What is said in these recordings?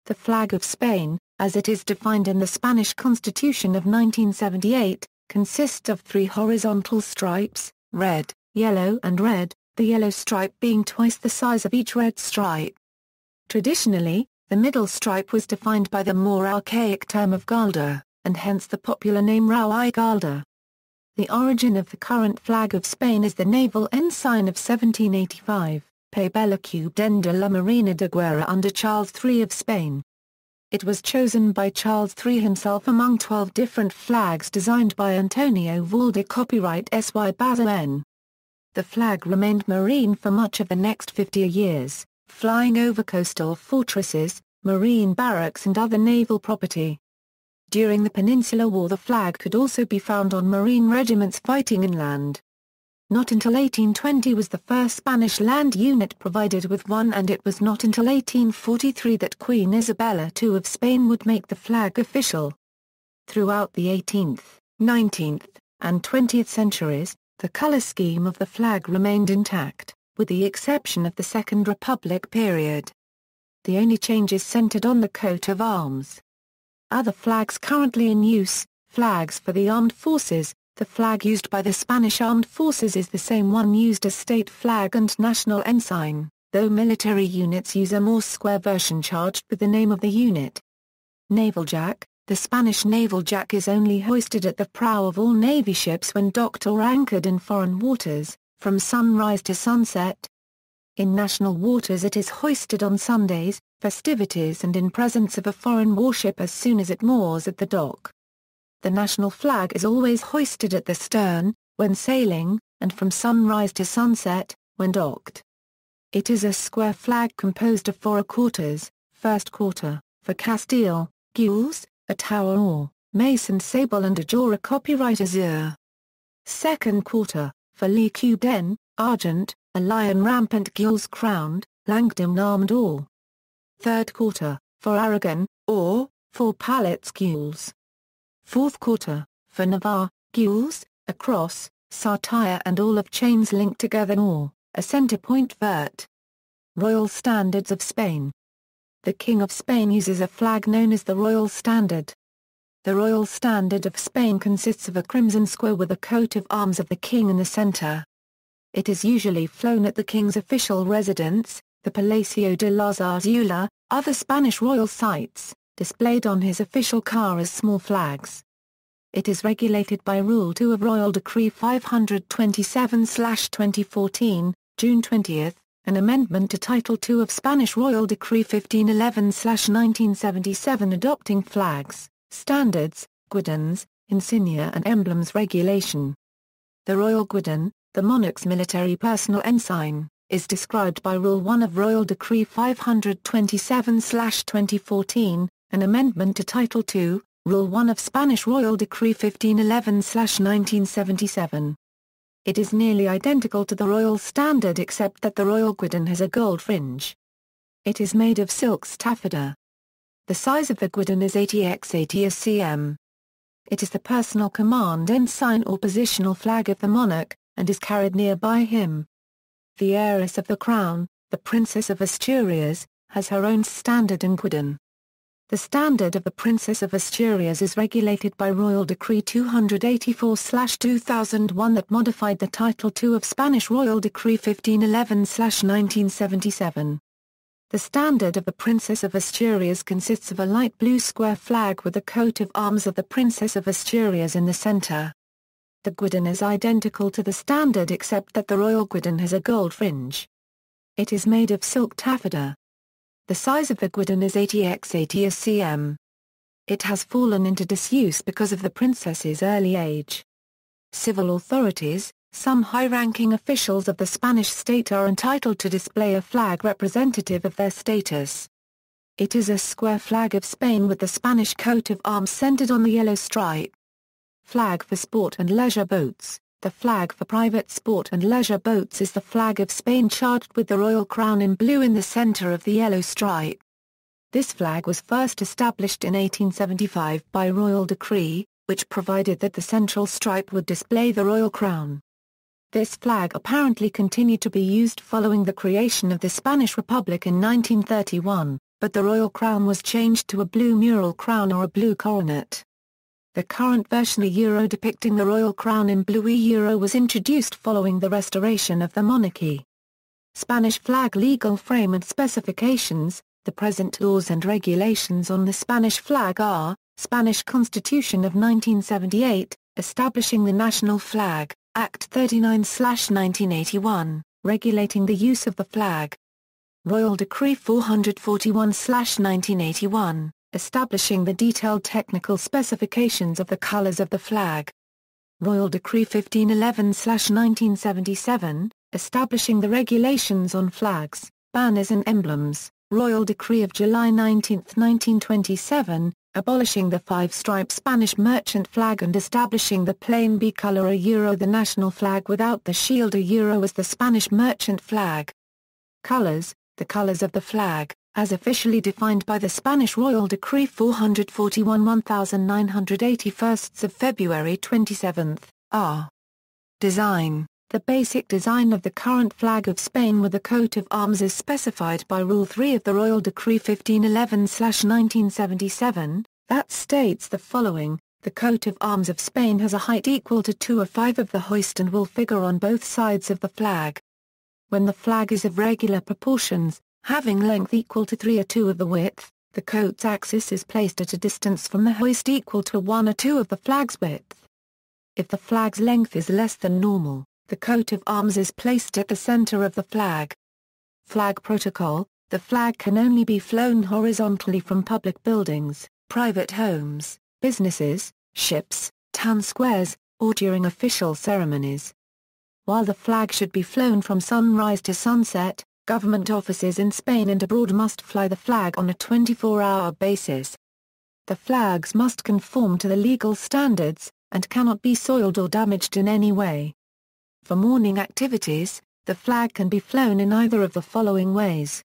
The flag of Spain, as it is defined in the Spanish Constitution of 1978, consists of 3 horizontal stripes, red, yellow and red, the yellow stripe being twice the size of each red stripe. Traditionally, the middle stripe was defined by the more archaic term of gualda, and hence the popular name Rojigualda. The origin of the current flag of Spain is the naval ensign of 1785, Pabellón de la Marina de Guerra under Charles III of Spain. It was chosen by Charles III himself among 12 different flags designed by Antonio Valdés copyright S.Y. Bazán. The flag remained marine for much of the next 50 years, flying over coastal fortresses, marine barracks and other naval property. During the Peninsular War the flag could also be found on marine regiments fighting inland. Not until 1820 was the first Spanish land unit provided with one, and it was not until 1843 that Queen Isabella II of Spain would make the flag official. Throughout the 18th, 19th, and 20th centuries, the color scheme of the flag remained intact, with the exception of the Second Republic period. The only changes centered on the coat of arms. Other flags currently in use: flags for the armed forces. The flag used by the Spanish Armed Forces is the same one used as state flag and national ensign, though military units use a more square version charged with the name of the unit. Naval Jack. The Spanish Naval Jack is only hoisted at the prow of all Navy ships when docked or anchored in foreign waters, from sunrise to sunset. In national waters it is hoisted on Sundays, festivities and in presence of a foreign warship as soon as it moors at the dock. The national flag is always hoisted at the stern, when sailing, and from sunrise to sunset, when docked. It is a square flag composed of 4 quarters: first quarter, for Castile, gules, a tower or, mason sable and a jura copyright azure. Second quarter, for Le Guidan, argent, a lion rampant gules crowned, Langdon armed or. Third quarter, for Aragon, or, 4 pallets gules. Fourth quarter, for Navarre, gules, a cross, satire and all of chains linked together or, a center point vert. Royal Standards of Spain. The King of Spain uses a flag known as the Royal Standard. The Royal Standard of Spain consists of a crimson square with a coat of arms of the King in the center. It is usually flown at the King's official residence, the Palacio de la Zarzuela, other Spanish royal sites, displayed on his official car as small flags. It is regulated by Rule 2 of Royal Decree 527/2014, June 20, an amendment to Title 2 of Spanish Royal Decree 1511/1977 adopting flags, standards, guidons, insignia and emblems regulation. The Royal Guidan, the monarch's military personal ensign, is described by Rule 1 of Royal Decree 527/2014, an amendment to Title 2, Rule 1 of Spanish Royal Decree 1511/1977. It is nearly identical to the Royal Standard except that the Royal Guidan has a gold fringe. It is made of silk taffeta. The size of the guidon is 80x80 cm. It is the personal command ensign or positional flag of the monarch, and is carried near by him. The heiress of the crown, the Princess of Asturias, has her own standard and guidon. The standard of the Princess of Asturias is regulated by Royal Decree 284/2001 that modified the Title 2 of Spanish Royal Decree 1511/1977. The standard of the Princess of Asturias consists of a light blue square flag with a coat of arms of the Princess of Asturias in the center. The guidon is identical to the standard except that the Royal Guidan has a gold fringe. It is made of silk taffeta. The size of the guidon is 80x80 cm. It has fallen into disuse because of the princess's early age. Civil authorities, some high-ranking officials of the Spanish state are entitled to display a flag representative of their status. It is a square flag of Spain with the Spanish coat of arms centered on the yellow stripe. Flag for sport and leisure boats. The flag for private sport and leisure boats is the flag of Spain charged with the royal crown in blue in the center of the yellow stripe. This flag was first established in 1875 by royal decree, which provided that the central stripe would display the royal crown. This flag apparently continued to be used following the creation of the Spanish Republic in 1931. but the royal crown was changed to a blue mural crown or a blue coronet. The current version depicting the royal crown in blue was introduced following the restoration of the monarchy. Spanish flag legal frame and specifications. The present laws and regulations on the Spanish flag are, Spanish Constitution of 1978, establishing the national flag, Act 39/1981, regulating the use of the flag. Royal Decree 441/1981, establishing the detailed technical specifications of the colors of the flag. Royal Decree 1511/1977, establishing the regulations on flags, banners and emblems. Royal Decree of July 19, 1927, abolishing the five-stripe Spanish merchant flag and establishing the plain bicolor the national flag without the shield as the Spanish merchant flag. Colors. The colors of the flag, as officially defined by the Spanish Royal Decree 441/1981 of February 27, are: Design. The basic design of the current flag of Spain with the coat of arms is specified by Rule 3 of the Royal Decree 1511/1977, that states the following: the coat of arms of Spain has a height equal to 2/5 of the hoist and will figure on both sides of the flag. When the flag is of regular proportions, having length equal to 3/2 of the width, the coat's axis is placed at a distance from the hoist equal to 1/2 of the flag's width. If the flag's length is less than normal, the coat of arms is placed at the center of the flag. Flag protocol. The flag can only be flown horizontally from public buildings, private homes, businesses, ships, town squares, or during official ceremonies. While the flag should be flown from sunrise to sunset, government offices in Spain and abroad must fly the flag on a 24-hour basis. The flags must conform to the legal standards, and cannot be soiled or damaged in any way. For morning activities, the flag can be flown in either of the following ways.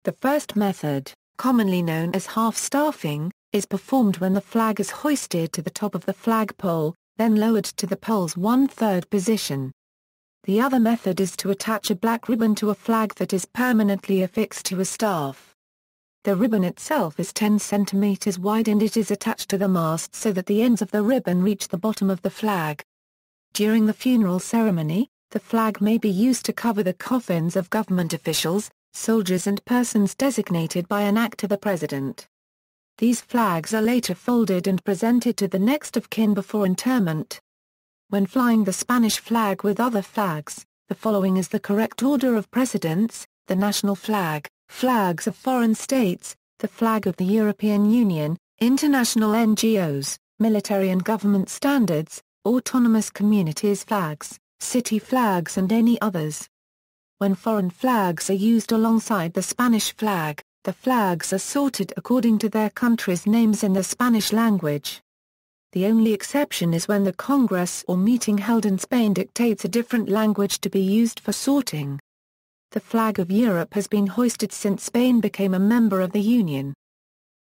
The first method, commonly known as half-staffing, is performed when the flag is hoisted to the top of the flagpole, then lowered to the pole's 1/3 position. The other method is to attach a black ribbon to a flag that is permanently affixed to a staff. The ribbon itself is 10 centimeters wide and it is attached to the mast so that the ends of the ribbon reach the bottom of the flag. During the funeral ceremony, the flag may be used to cover the coffins of government officials, soldiers and persons designated by an act of the president. These flags are later folded and presented to the next of kin before interment. When flying the Spanish flag with other flags, the following is the correct order of precedence: the national flag, flags of foreign states, the flag of the European Union, international NGOs, military and government standards, autonomous communities flags, city flags and any others. When foreign flags are used alongside the Spanish flag, the flags are sorted according to their country's names in the Spanish language. The only exception is when the Congress or meeting held in Spain dictates a different language to be used for sorting. The flag of Europe has been hoisted since Spain became a member of the Union.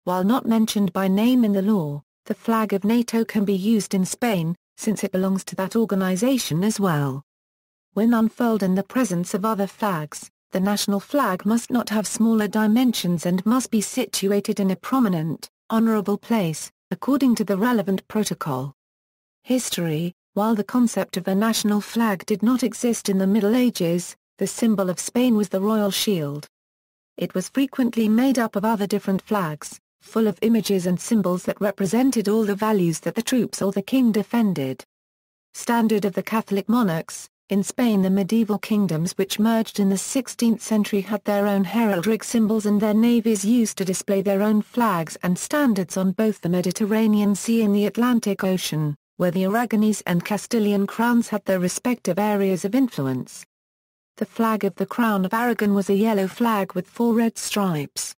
While not mentioned by name in the law, the flag of NATO can be used in Spain, since it belongs to that organization as well. When unfurled in the presence of other flags, the national flag must not have smaller dimensions and must be situated in a prominent, honorable place, according to the relevant protocol. History. While the concept of a national flag did not exist in the Middle Ages, the symbol of Spain was the royal shield. It was frequently made up of other different flags, full of images and symbols that represented all the values that the troops or the king defended. Standard of the Catholic monarchs. In Spain, the medieval kingdoms which merged in the 16th century had their own heraldic symbols and their navies used to display their own flags and standards on both the Mediterranean Sea and the Atlantic Ocean, where the Aragonese and Castilian crowns had their respective areas of influence. The flag of the Crown of Aragon was a yellow flag with 4 red stripes.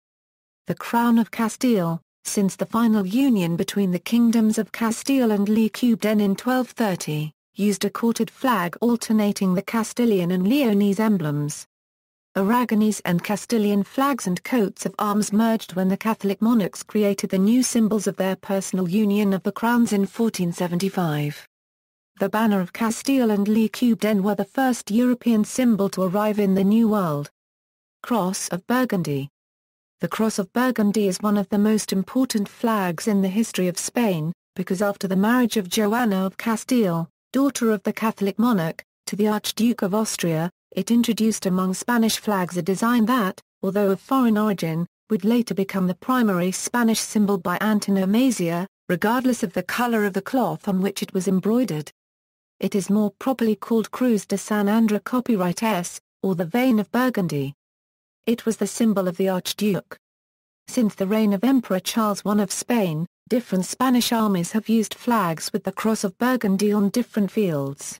The Crown of Castile, since the final union between the kingdoms of Castile and Guidan in 1230, used a quartered flag alternating the Castilian and Leonese emblems. Aragonese and Castilian flags and coats of arms merged when the Catholic monarchs created the new symbols of their personal union of the crowns in 1475. The banner of Castile and Guidan were the first European symbol to arrive in the New World. Cross of Burgundy. The Cross of Burgundy is one of the most important flags in the history of Spain, because after the marriage of Joanna of Castile, daughter of the Catholic monarch, to the Archduke of Austria, it introduced among Spanish flags a design that, although of foreign origin, would later become the primary Spanish symbol by antonomasia, regardless of the color of the cloth on which it was embroidered. It is more properly called Cruz de San André copyright S, or the Vein of Burgundy. It was the symbol of the Archduke. Since the reign of Emperor Charles I of Spain, different Spanish armies have used flags with the Cross of Burgundy on different fields.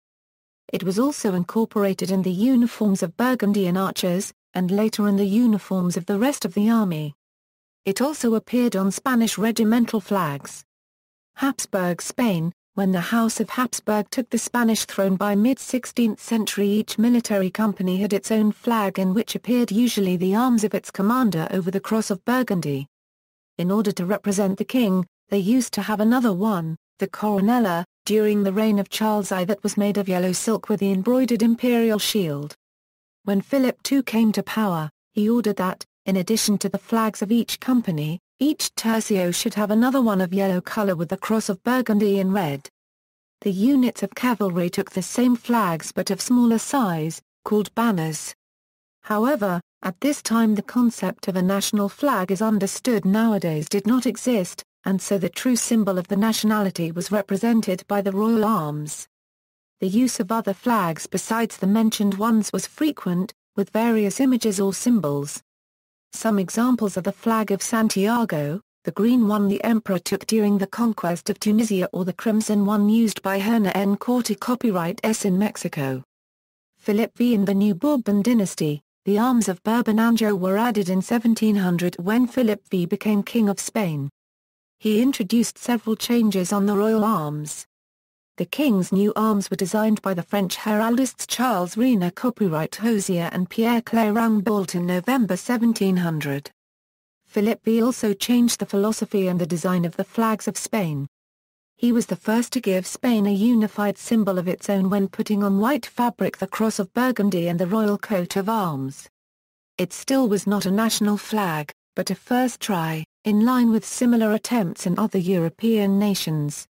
It was also incorporated in the uniforms of Burgundian archers, and later in the uniforms of the rest of the army. It also appeared on Spanish regimental flags. Habsburg Spain. When the House of Habsburg took the Spanish throne by mid-16th century, each military company had its own flag in which appeared usually the arms of its commander over the Cross of Burgundy. In order to represent the king, they used to have another one, the coronella, during the reign of Charles I that was made of yellow silk with the embroidered imperial shield. When Philip II came to power, he ordered that, in addition to the flags of each company, each tercio should have another one of yellow color with the Cross of Burgundy in red. The units of cavalry took the same flags but of smaller size, called banners. However, at this time the concept of a national flag as understood nowadays did not exist, and so the true symbol of the nationality was represented by the royal arms. The use of other flags besides the mentioned ones was frequent, with various images or symbols. Some examples are the flag of Santiago, the green one the emperor took during the conquest of Tunisia, or the crimson one used by Herna N. Corte copyright S in Mexico. Philip V and the new Bourbon dynasty. The arms of Bourbon-Anjou were added in 1700 when Philip V became King of Spain. He introduced several changes on the royal arms. The king's new arms were designed by the French heraldists Charles Rena copyright Hosier and Pierre Clairon-Boult in November 1700. Philip V also changed the philosophy and the design of the flags of Spain. He was the first to give Spain a unified symbol of its own when putting on white fabric the Cross of Burgundy and the royal coat of arms. It still was not a national flag, but a first try, in line with similar attempts in other European nations.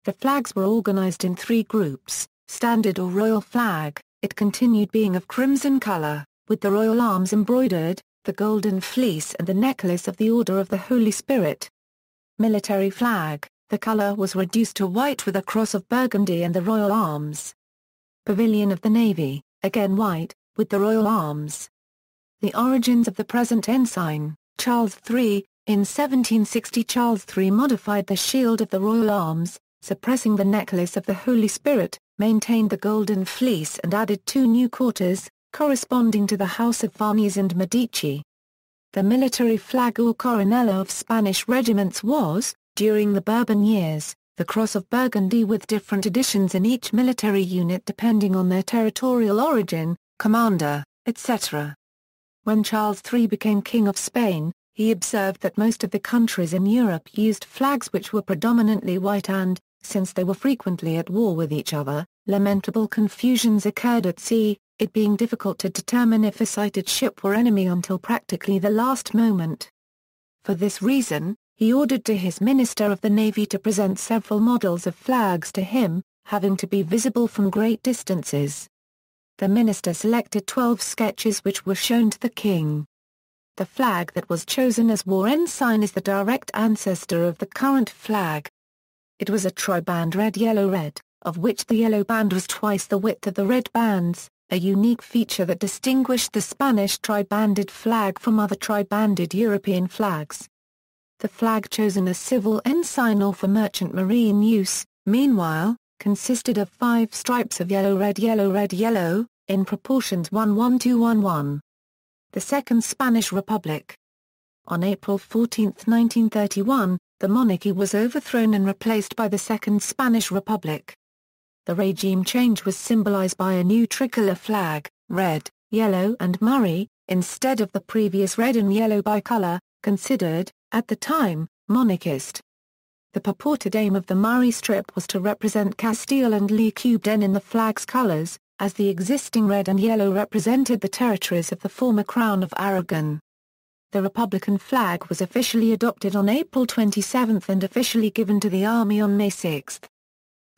The flags were organized in three groups: standard or royal flag, it continued being of crimson color, with the royal arms embroidered, the golden fleece and the necklace of the Order of the Holy Spirit. Military flag, the color was reduced to white with a Cross of Burgundy and the royal arms. Pavilion of the Navy, again white, with the royal arms. The origins of the present ensign, Charles III. In 1760 Charles III modified the shield of the royal arms, suppressing the necklace of the Holy Spirit, maintained the golden fleece and added two new quarters, corresponding to the House of Farnese and Medici. The military flag or coronella of Spanish regiments was, during the Bourbon years, the Cross of Burgundy with different editions in each military unit depending on their territorial origin, commander, etc. When Charles III became King of Spain, he observed that most of the countries in Europe used flags which were predominantly white and, since they were frequently at war with each other, lamentable confusions occurred at sea, it being difficult to determine if a sighted ship were enemy until practically the last moment. For this reason, he ordered to his Minister of the Navy to present several models of flags to him, having to be visible from great distances. The minister selected 12 sketches which were shown to the king. The flag that was chosen as war ensign is the direct ancestor of the current flag. It was a triband red-yellow-red, of which the yellow band was twice the width of the red bands, a unique feature that distinguished the Spanish tri-banded flag from other tri-banded European flags. The flag chosen as civil ensign or for merchant marine use, meanwhile, consisted of 5 stripes of yellow-red-yellow-red-yellow, in proportions 1:1:1:1. The Second Spanish Republic. On April 14, 1931, the monarchy was overthrown and replaced by the Second Spanish Republic. The regime change was symbolized by a new tricolor flag, red, yellow and Murray, instead of the previous red and yellow bicolor, considered, at the time, monarchist. The purported aim of the Murray strip was to represent Castile and Leigh cubed in the flag's colors, as the existing red and yellow represented the territories of the former Crown of Aragon. the Republican flag was officially adopted on April 27 and officially given to the Army on May 6.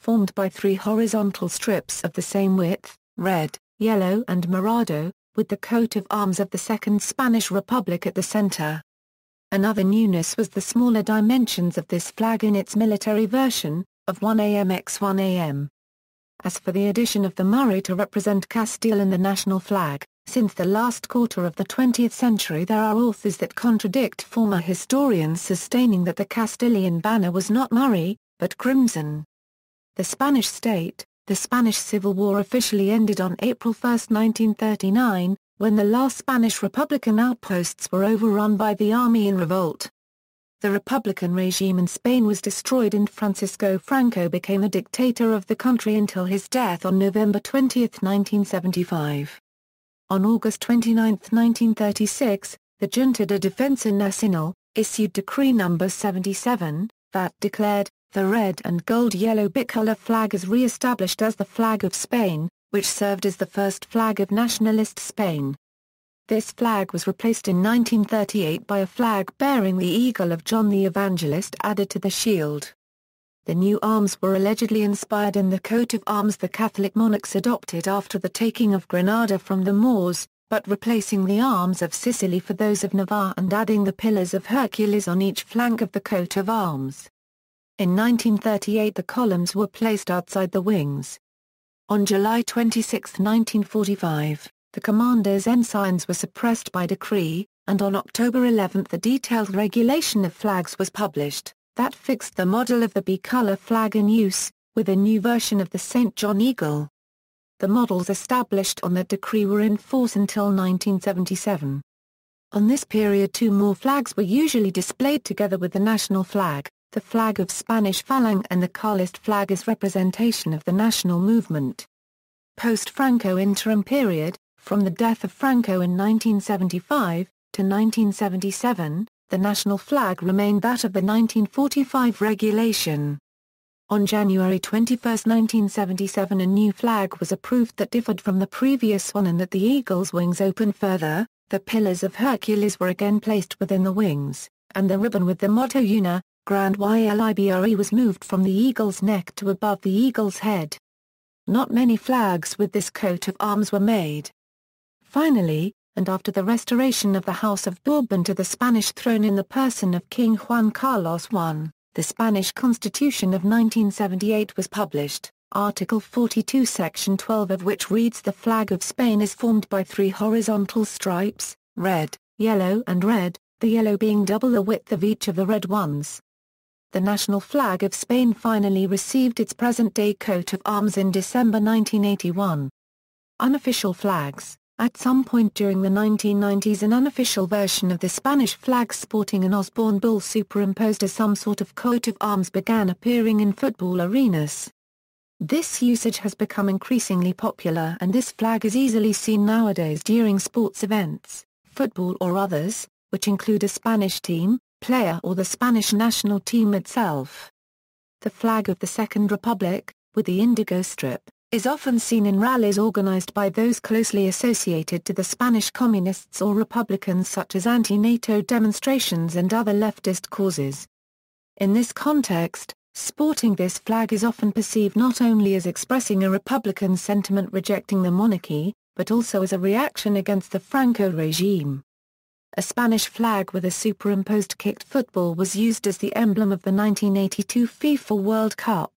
Formed by 3 horizontal strips of the same width, red, yellow and morado, with the coat of arms of the Second Spanish Republic at the center. Another newness was the smaller dimensions of this flag in its military version, of 1 am x 1 am. As for the addition of the Murray to represent Castile in the national flag, since the last quarter of the 20th century there are authors that contradict former historians sustaining that the Castilian banner was not Murray, but crimson. The Spanish state, the Spanish Civil War officially ended on April 1, 1939, when the last Spanish Republican outposts were overrun by the army in revolt. The Republican regime in Spain was destroyed and Francisco Franco became a dictator of the country until his death on November 20, 1975. On August 29, 1936, the Junta de Defensa Nacional issued Decree No. 77, that declared the red and gold-yellow bicolor flag is re-established as the flag of Spain, which served as the first flag of nationalist Spain. This flag was replaced in 1938 by a flag bearing the eagle of John the Evangelist added to the shield. The new arms were allegedly inspired in the coat of arms the Catholic monarchs adopted after the taking of Granada from the Moors, but replacing the arms of Sicily for those of Navarre and adding the pillars of Hercules on each flank of the coat of arms. In 1938 the columns were placed outside the wings. On July 26, 1945, the commanders' ensigns were suppressed by decree, and on October 11 the detailed regulation of flags was published, that fixed the model of the bicolor flag in use, with a new version of the St. John Eagle. The models established on that decree were in force until 1977. On this period 2 more flags were usually displayed together with the national flag, the flag of Spanish Falang and the Carlist flag as representation of the national movement. Post-Franco interim period, from the death of Franco in 1975, to 1977, the national flag remained that of the 1945 regulation. On January 21, 1977 a new flag was approved that differed from the previous one in that the eagle's wings opened further, the pillars of Hercules were again placed within the wings, and the ribbon with the motto Una, Grand Ylibre was moved from the eagle's neck to above the eagle's head. Not many flags with this coat of arms were made. Finally, and after the restoration of the House of Bourbon to the Spanish throne in the person of King Juan Carlos I, the Spanish Constitution of 1978 was published, Article 42 Section 12 of which reads the flag of Spain is formed by 3 horizontal stripes, red, yellow and red, the yellow being double the width of each of the red ones. The national flag of Spain finally received its present-day coat of arms in December 1981. Unofficial flags. At some point during the 1990s an unofficial version of the Spanish flag sporting an Osborne bull superimposed as some sort of coat of arms began appearing in football arenas. This usage has become increasingly popular and this flag is easily seen nowadays during sports events, football or others, which include a Spanish team, player or the Spanish national team itself. The flag of the Second Republic, with the indigo strip, is often seen in rallies organized by those closely associated to the Spanish communists or republicans such as anti-NATO demonstrations and other leftist causes. In this context, sporting this flag is often perceived not only as expressing a republican sentiment rejecting the monarchy, but also as a reaction against the Franco regime. A Spanish flag with a superimposed kicked football was used as the emblem of the 1982 FIFA World Cup.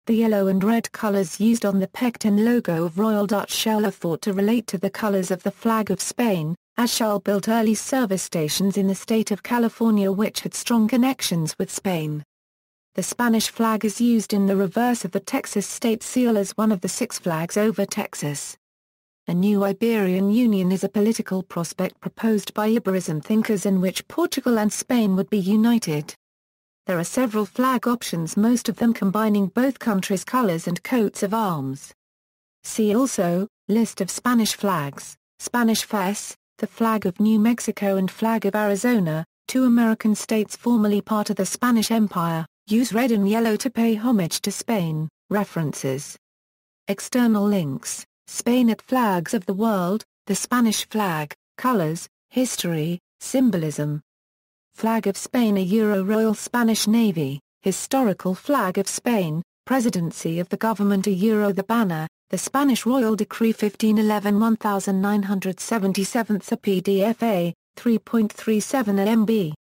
The yellow and red colors used on the pecten logo of Royal Dutch Shell are thought to relate to the colors of the flag of Spain, as Shell built early service stations in the state of California which had strong connections with Spain. The Spanish flag is used in the reverse of the Texas state seal as one of the 6 flags over Texas. A new Iberian Union is a political prospect proposed by Iberism thinkers in which Portugal and Spain would be united. There are several flag options, most of them combining both countries' colors and coats of arms. See also, List of Spanish flags, Spanish fes, the flag of New Mexico and flag of Arizona, 2 American states formerly part of the Spanish Empire, use red and yellow to pay homage to Spain. References. External links, Spain at Flags of the World, the Spanish flag, colors, history, Symbolism. Flag of Spain, a Royal Spanish Navy, historical flag of Spain, Presidency of the Government, a the banner, the Spanish Royal Decree 1511-1977, a PDF A, 3.37 MB.